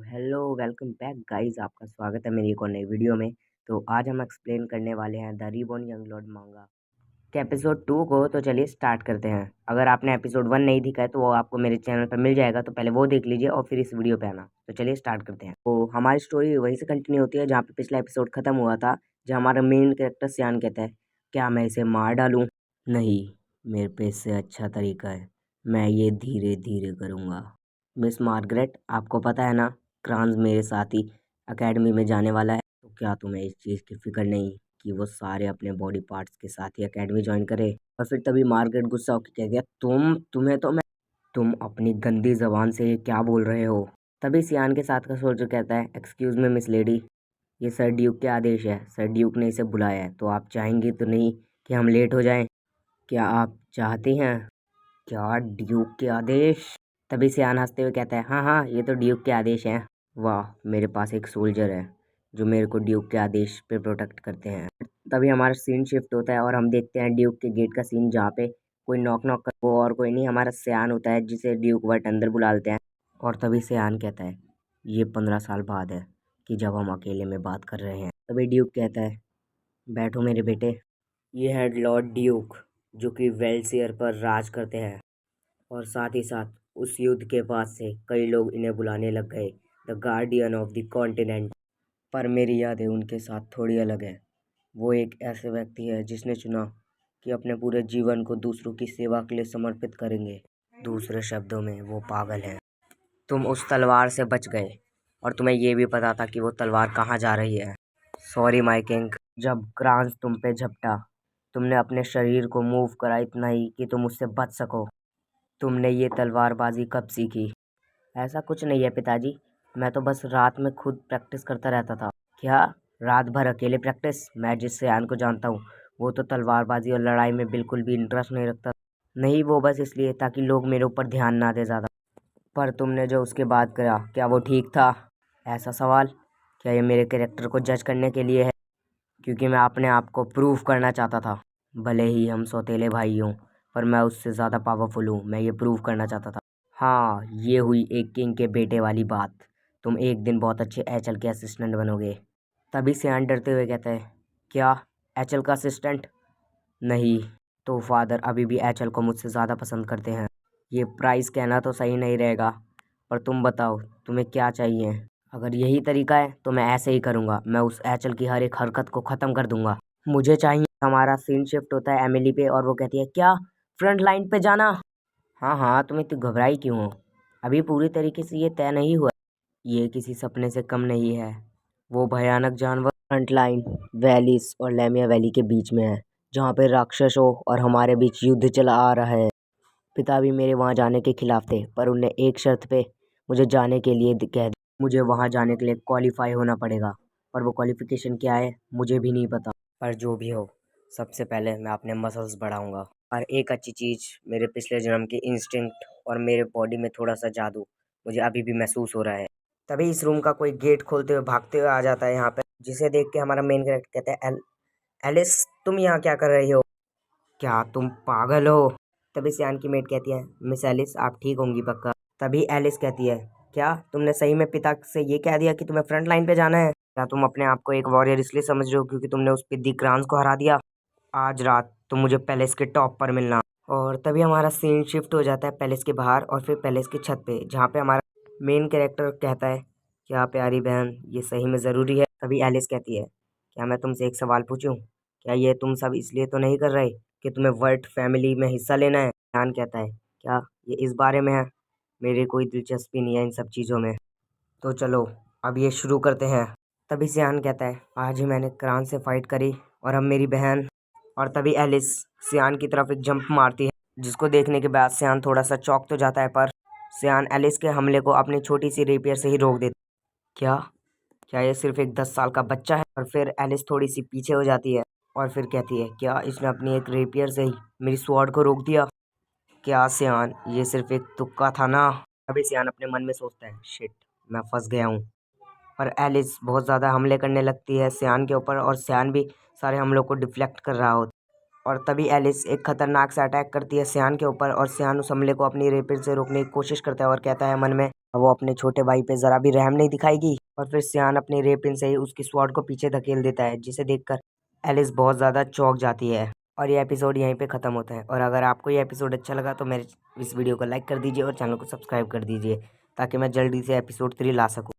Hello welcome back guys, आपका स्वागत है मेरी एक और नई वीडियो में। तो आज हम एक्सप्लेन करने वाले हैं द रीबॉर्न यंग लॉर्ड मांगा के एपिसोड 2 को। तो चलिए स्टार्ट करते हैं। अगर आपने एपिसोड 1 नहीं देखा है तो वो आपको मेरे चैनल पर मिल जाएगा, तो पहले वो देख लीजिए और फिर इस वीडियो पे आना। तो चलिए स्टार्ट करते हैं। तो हमारी स्टोरी वहीं से कंटिन्यू होती है जहाँ पे पिछला एपिसोड खत्म हुआ था, जहाँ हमारा मेन कैरेक्टर सियान कहता है, क्या मैं इसे मार डालूं? नहीं, मेरे पे इससे अच्छा तरीका है, मैं ये धीरे धीरे करूँगा। मिस मार्गरेट, आपको पता है ना, क्रांस मेरे साथ ही एकेडमी में जाने वाला है। तो क्या तुम्हें इस चीज़ की फिक्र नहीं कि वो सारे अपने बॉडी पार्ट्स के साथ ही एकेडमी ज्वाइन करे? और फिर तभी मार्गरेट गुस्सा होकर कह दिया, तुम्हें तो मैं तुम अपनी गंदी जबान से ये क्या बोल रहे हो? तभी सियान के साथ का सोल्जर कहता है, एक्सक्यूज मी मिस लेडी, ये सर ड्यूक के आदेश है, सर ड्यूक ने इसे बुलाया है, तो आप चाहेंगी तो नहीं कि हम लेट हो जाएं? क्या आप चाहती हैं? क्या ड्यूक के आदेश? तभी सियान हंसते हुए कहता है, हाँ हाँ, ये तो ड्यूक के आदेश हैं। वाह, मेरे पास एक सोल्जर है जो मेरे को ड्यूक के आदेश पे प्रोटेक्ट करते हैं। तभी हमारा सीन शिफ्ट होता है और हम देखते हैं ड्यूक के गेट का सीन, जहाँ पे कोई नॉक नॉक कर, वो और कोई नहीं, हमारा सियान होता है जिसे ड्यूक वट अंदर बुला लेते हैं। और तभी सियान कहता है, ये 15 साल बाद है कि जब हम अकेले में बात कर रहे हैं। तभी ड्यूक कहता है, बैठो मेरे बेटे। ये है लॉर्ड ड्यूक, जो कि वेल्सियर पर राज करते हैं, और साथ ही साथ उस युद्ध के बाद से कई लोग इन्हें बुलाने लग गए the guardian of the continent. पर मेरी यादें उनके साथ थोड़ी अलग है। वो एक ऐसे व्यक्ति है जिसने चुना कि अपने पूरे जीवन को दूसरों की सेवा के लिए समर्पित करेंगे। दूसरे शब्दों में, वो पागल है। तुम उस तलवार से बच गए और तुम्हें ये भी पता था कि वो तलवार कहाँ जा रही है। सॉरी माय किंग, जब क्रांस तुम पे झपटा, तुमने अपने शरीर को मूव करा इतना ही कि तुम उससे बच सको। तुमने ये तलवारबाजी कब सीखी? ऐसा कुछ नहीं है पिताजी, मैं तो बस रात में खुद प्रैक्टिस करता रहता था। क्या? रात भर अकेले प्रैक्टिस? मैं जिस सियान को जानता हूँ, वो तो तलवारबाजी और लड़ाई में बिल्कुल भी इंटरेस्ट नहीं रखता। नहीं, वो बस इसलिए ताकि लोग मेरे ऊपर ध्यान ना दे ज़्यादा। पर तुमने जो उसके बाद करा, क्या वो ठीक था? ऐसा सवाल? क्या ये मेरे कैरेक्टर को जज करने के लिए है? क्योंकि मैं अपने आप को प्रूव करना चाहता था। भले ही हम सौतेले भाई हों, पर मैं उससे ज़्यादा पावरफुल हूँ, मैं ये प्रूव करना चाहता था। हाँ, ये हुई एक किंग के बेटे वाली बात। तुम एक दिन बहुत अच्छे एचएल के असिस्टेंट बनोगे। तभी सियान डरते हुए कहता है, क्या एचएल का असिस्टेंट? नहीं, तो फादर अभी भी एचएल को मुझसे ज़्यादा पसंद करते हैं। ये प्राइस कहना तो सही नहीं रहेगा, पर तुम बताओ तुम्हें क्या चाहिए? अगर यही तरीका है तो मैं ऐसे ही करूँगा, मैं उस एचएल की हर एक हरकत को ख़त्म कर दूंगा। मुझे चाहिए। हमारा सीन शिफ्ट होता है एमिली पे और वो कहती है, क्या फ्रंट लाइन पे जाना? हाँ हाँ, तुम इतनी घबराई क्यों हो? अभी पूरी तरीके से ये तय नहीं हुआ। ये किसी सपने से कम नहीं है। वो भयानक जानवर फ्रंट लाइन वैलीस और लेमिया वैली के बीच में है, जहाँ पे राक्षसों और हमारे बीच युद्ध चला आ रहा है। पिता भी मेरे वहाँ जाने के खिलाफ थे, पर उनने एक शर्त पे मुझे जाने के लिए कह दिया। मुझे वहाँ जाने के लिए क्वालिफाई होना पड़ेगा, पर वो क्वालिफिकेशन क्या है मुझे भी नहीं पता। पर जो भी हो, सबसे पहले मैं अपने मसल्स बढ़ाऊंगा। और एक अच्छी चीज़, मेरे पिछले जन्म की इंस्टिंक्ट और मेरे बॉडी में थोड़ा सा जादू मुझे अभी भी महसूस हो रहा है। तभी इस रूम का कोई गेट खोलते हुए भागते हुए आ जाता है यहाँ पे, जिसे देख के हमारा मेन कैरेक्टर कहता है, एलिस तुम यहाँ क्या कर रही हो? क्या तुम पागल हो? तभी सियान की मेट कहती है, मिस एलिस आप ठीक होंगी पक्का? तभी एलिस कहती है, क्या तुमने सही में पिता से ये कह दिया कि तुम्हें फ्रंट लाइन पे जाना है? क्या तुम अपने आप को एक वॉरियर इसलिए समझ रहे हो क्योंकि तुमने उस पिद्दी क्रांस को हरा दिया? आज रात तुम मुझे पैलेस के टॉप पर मिलना। और तभी हमारा सीन शिफ्ट हो जाता है पैलेस के बाहर और फिर पैलेस की छत पे, जहाँ पे हमारा मेन कैरेक्टर कहता है, क्या प्यारी बहन ये सही में ज़रूरी है? तभी एलिस कहती है, क्या मैं तुमसे एक सवाल पूछूं? क्या ये तुम सब इसलिए तो नहीं कर रहे कि तुम्हें वर्ट फैमिली में हिस्सा लेना है? जान कहता है, क्या ये इस बारे में है? मेरी कोई दिलचस्पी नहीं है इन सब चीज़ों में, तो चलो अब ये शुरू करते हैं। तभी सियान कहता है, आज ही मैंने क्रांत से फाइट करी और अब मेरी बहन। और तभी एलिस सियान की तरफ एक जंप मारती है, जिसको देखने के बाद सियान थोड़ा सा चौंक तो जाता है, पर सियान एलिस के हमले को अपनी छोटी सी रेपियर से ही रोक देती। क्या क्या ये सिर्फ एक 10 साल का बच्चा है? और फिर एलिस थोड़ी सी पीछे हो जाती है और फिर कहती है, क्या इसने अपनी एक रेपियर से ही मेरी स्वॉर्ड को रोक दिया? क्या सियान ये सिर्फ एक तुक्का था ना? अभी सियान अपने मन में सोचता है, शिट, मैं फंस गया हूँ। पर एलिस बहुत ज़्यादा हमले करने लगती है सियान के ऊपर और सियान भी सारे हमलों को डिफ्लेक्ट कर रहा होता है। और तभी एलिस एक खतरनाक सा अटैक करती है सियान के ऊपर और सियान उस हमले को अपनी रेपिड से रोकने की कोशिश करता है और कहता है मन में, वो अपने छोटे भाई पे जरा भी रहम नहीं दिखाएगी और फिर सियान अपने रेपिन से ही उसकी स्वॉर्ड को पीछे धकेल देता है, जिसे देखकर एलिस बहुत ज़्यादा चौंक जाती है। और ये एपिसोड यहीं पे ख़त्म होता है। और अगर आपको ये एपिसोड अच्छा लगा तो मेरे इस वीडियो को लाइक कर दीजिए और चैनल को सब्सक्राइब कर दीजिए, ताकि मैं जल्दी से एपिसोड 3 ला सकूँ।